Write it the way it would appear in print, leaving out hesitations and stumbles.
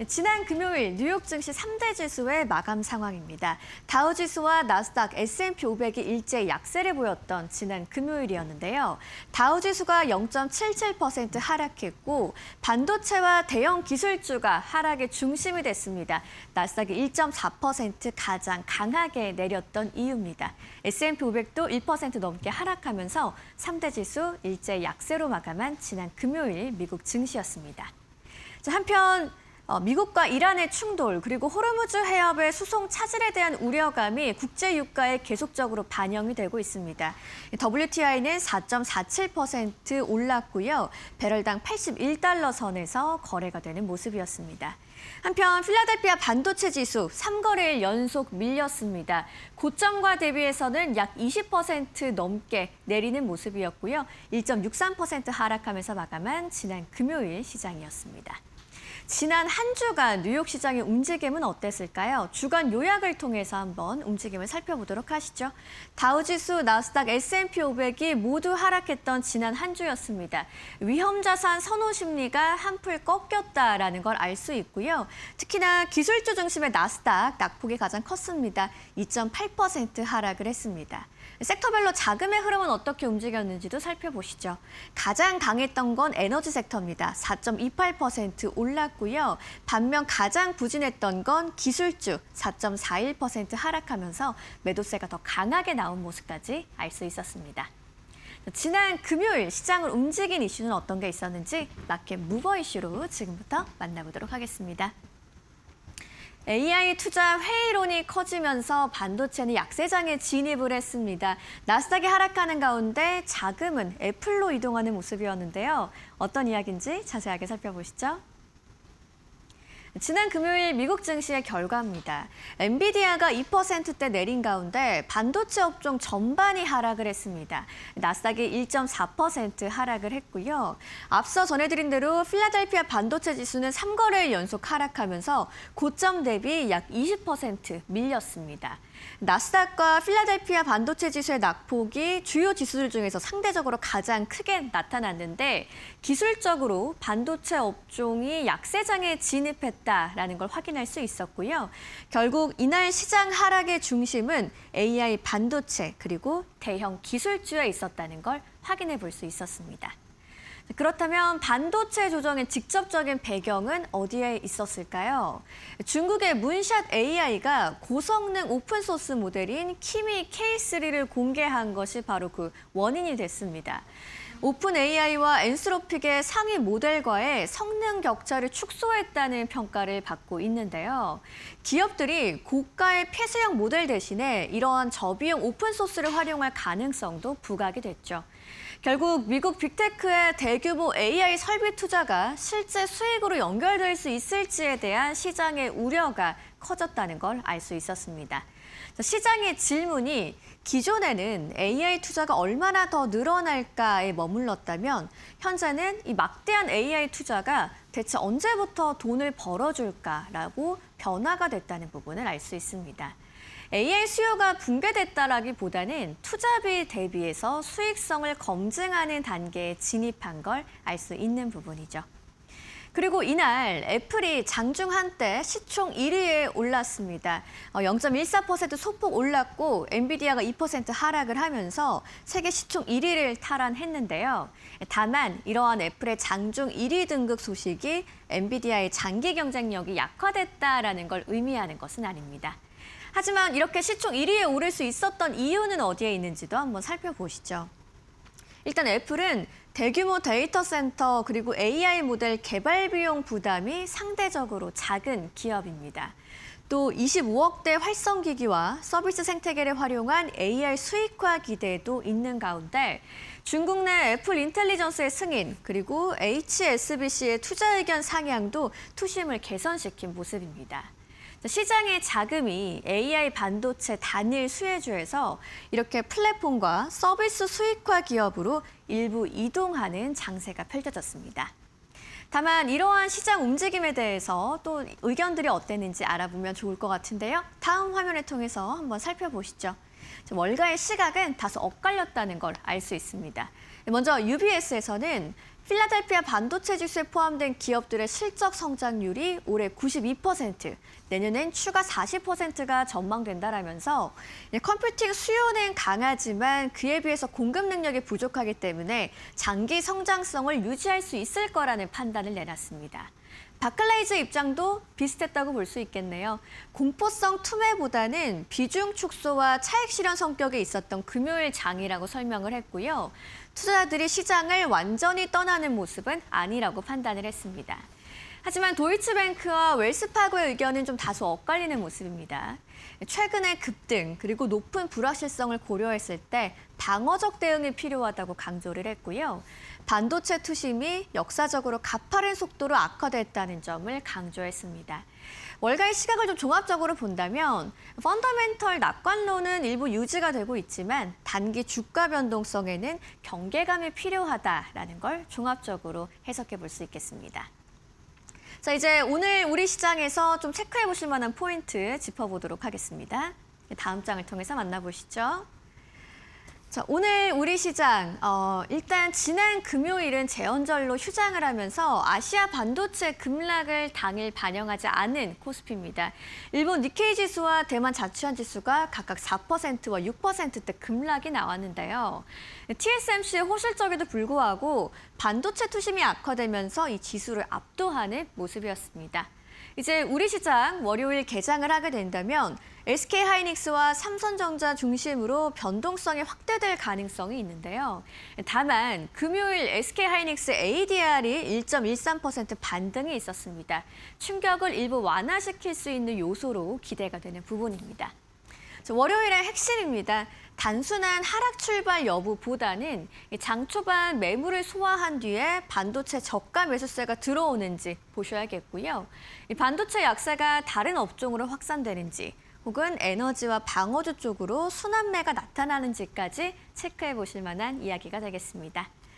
지난 금요일 뉴욕 증시 3대 지수의 마감 상황입니다. 다우지수와 나스닥, S&P 500이 일제 약세를 보였던 지난 금요일이었는데요. 다우지수가 0.77% 하락했고 반도체와 대형 기술주가 하락의 중심이 됐습니다. 나스닥이 1.4% 가장 강하게 내렸던 이유입니다. S&P 500도 1% 넘게 하락하면서 3대 지수 일제 약세로 마감한 지난 금요일 미국 증시였습니다. 한편 미국과 이란의 충돌 그리고 호르무즈 해협의 수송 차질에 대한 우려감이 국제 유가에 계속적으로 반영이 되고 있습니다. WTI는 4.47% 올랐고요. 배럴당 81달러 선에서 거래가 되는 모습이었습니다. 한편 필라델피아 반도체 지수 3거래일 연속 밀렸습니다. 고점과 대비해서는 약 20% 넘게 내리는 모습이었고요. 1.63% 하락하면서 마감한 지난 금요일 시장이었습니다. 지난 한 주간 뉴욕 시장의 움직임은 어땠을까요? 주간 요약을 통해서 한번 움직임을 살펴보도록 하시죠. 다우지수, 나스닥, S&P 500이 모두 하락했던 지난 한 주였습니다. 위험자산 선호 심리가 한풀 꺾였다라는 걸 알 수 있고요. 특히나 기술주 중심의 나스닥, 낙폭이 가장 컸습니다. 2.8% 하락을 했습니다. 섹터별로 자금의 흐름은 어떻게 움직였는지도 살펴보시죠. 가장 강했던 건 에너지 섹터입니다. 4.28% 올랐고요. 반면 가장 부진했던 건 기술주 4.41% 하락하면서 매도세가 더 강하게 나온 모습까지 알 수 있었습니다. 지난 금요일 시장을 움직인 이슈는 어떤 게 있었는지 마켓 무버 이슈로 지금부터 만나보도록 하겠습니다. AI 투자 회의론이 커지면서 반도체는 약세장에 진입을 했습니다. 나스닥이 하락하는 가운데 자금은 애플로 이동하는 모습이었는데요. 어떤 이야기인지 자세하게 살펴보시죠. 지난 금요일 미국 증시의 결과입니다. 엔비디아가 2%대 내린 가운데 반도체 업종 전반이 하락을 했습니다. 나스닥이 1.4% 하락을 했고요. 앞서 전해드린 대로 필라델피아 반도체 지수는 3거래일 연속 하락하면서 고점 대비 약 20% 밀렸습니다. 나스닥과 필라델피아 반도체 지수의 낙폭이 주요 지수들 중에서 상대적으로 가장 크게 나타났는데 기술적으로 반도체 업종이 약세장에 진입했다라는 걸 확인할 수 있었고요. 결국 이날 시장 하락의 중심은 AI 반도체 그리고 대형 기술주에 있었다는 걸 확인해 볼 수 있었습니다. 그렇다면 반도체 조정의 직접적인 배경은 어디에 있었을까요? 중국의 문샷 AI가 고성능 오픈소스 모델인 키미 K3를 공개한 것이 바로 그 원인이 됐습니다. 오픈 AI와 엔스로픽의 상위 모델과의 성능 격차를 축소했다는 평가를 받고 있는데요. 기업들이 고가의 폐쇄형 모델 대신에 이러한 저비용 오픈소스를 활용할 가능성도 부각이 됐죠. 결국 미국 빅테크의 대규모 AI 설비 투자가 실제 수익으로 연결될 수 있을지에 대한 시장의 우려가 커졌다는 걸 알 수 있었습니다. 시장의 질문이 기존에는 AI 투자가 얼마나 더 늘어날까에 머물렀다면 현재는 이 막대한 AI 투자가 대체 언제부터 돈을 벌어줄까라고 변화가 됐다는 부분을 알 수 있습니다. AI 수요가 붕괴됐다라기보다는 투자비 대비해서 수익성을 검증하는 단계에 진입한 걸 알 수 있는 부분이죠. 그리고 이날 애플이 장중 한때 시총 1위에 올랐습니다. 0.14% 소폭 올랐고 엔비디아가 2% 하락을 하면서 세계 시총 1위를 탈환했는데요. 다만 이러한 애플의 장중 1위 등극 소식이 엔비디아의 장기 경쟁력이 약화됐다라는 걸 의미하는 것은 아닙니다. 하지만 이렇게 시총 1위에 오를 수 있었던 이유는 어디에 있는지도 한번 살펴보시죠. 일단 애플은 대규모 데이터 센터 그리고 AI 모델 개발 비용 부담이 상대적으로 작은 기업입니다. 또 25억대 활성기기와 서비스 생태계를 활용한 AI 수익화 기대도 있는 가운데 중국 내 애플 인텔리전스의 승인 그리고 HSBC의 투자 의견 상향도 투심을 개선시킨 모습입니다. 시장의 자금이 AI 반도체 단일 수혜주에서 이렇게 플랫폼과 서비스 수익화 기업으로 일부 이동하는 장세가 펼쳐졌습니다. 다만 이러한 시장 움직임에 대해서 또 의견들이 어땠는지 알아보면 좋을 것 같은데요. 다음 화면을 통해서 한번 살펴보시죠. 월가의 시각은 다소 엇갈렸다는 걸 알 수 있습니다. 먼저 UBS에서는 필라델피아 반도체 지수에 포함된 기업들의 실적 성장률이 올해 92%, 내년엔 추가 40%가 전망된다라면서 컴퓨팅 수요는 강하지만 그에 비해서 공급 능력이 부족하기 때문에 장기 성장성을 유지할 수 있을 거라는 판단을 내놨습니다. 바클레이즈 입장도 비슷했다고 볼 수 있겠네요. 공포성 투매보다는 비중 축소와 차익 실현 성격이 있었던 금요일 장이라고 설명을 했고요. 투자자들이 시장을 완전히 떠나는 모습은 아니라고 판단을 했습니다. 하지만 도이치뱅크와 웰스파고의 의견은 좀 다소 엇갈리는 모습입니다. 최근의 급등 그리고 높은 불확실성을 고려했을 때 방어적 대응이 필요하다고 강조를 했고요. 반도체 투심이 역사적으로 가파른 속도로 악화됐다는 점을 강조했습니다. 월가의 시각을 좀 종합적으로 본다면 펀더멘털 낙관론은 일부 유지가 되고 있지만 단기 주가 변동성에는 경계감이 필요하다라는 걸 종합적으로 해석해 볼 수 있겠습니다. 자, 이제 오늘 우리 시장에서 좀 체크해 보실 만한 포인트 짚어보도록 하겠습니다. 다음 장을 통해서 만나보시죠. 자, 오늘 우리 시장, 일단 지난 금요일은 제헌절로 휴장을 하면서 아시아 반도체 급락을 당일 반영하지 않은 코스피입니다. 일본 니케이 지수와 대만 자취한 지수가 각각 4%와 6%대 급락이 나왔는데요. TSMC의 호실적에도 불구하고 반도체 투심이 악화되면서 이 지수를 압도하는 모습이었습니다. 이제 우리 시장 월요일 개장을 하게 된다면 SK하이닉스와 삼성전자 중심으로 변동성이 확대될 가능성이 있는데요. 다만 금요일 SK하이닉스 ADR이 1.13% 반등이 있었습니다. 충격을 일부 완화시킬 수 있는 요소로 기대가 되는 부분입니다. 월요일의 핵심입니다. 단순한 하락 출발 여부보다는 장 초반 매물을 소화한 뒤에 반도체 저가 매수세가 들어오는지 보셔야겠고요. 이 반도체 약세가 다른 업종으로 확산되는지 혹은 에너지와 방어주 쪽으로 순환매가 나타나는지까지 체크해 보실 만한 이야기가 되겠습니다.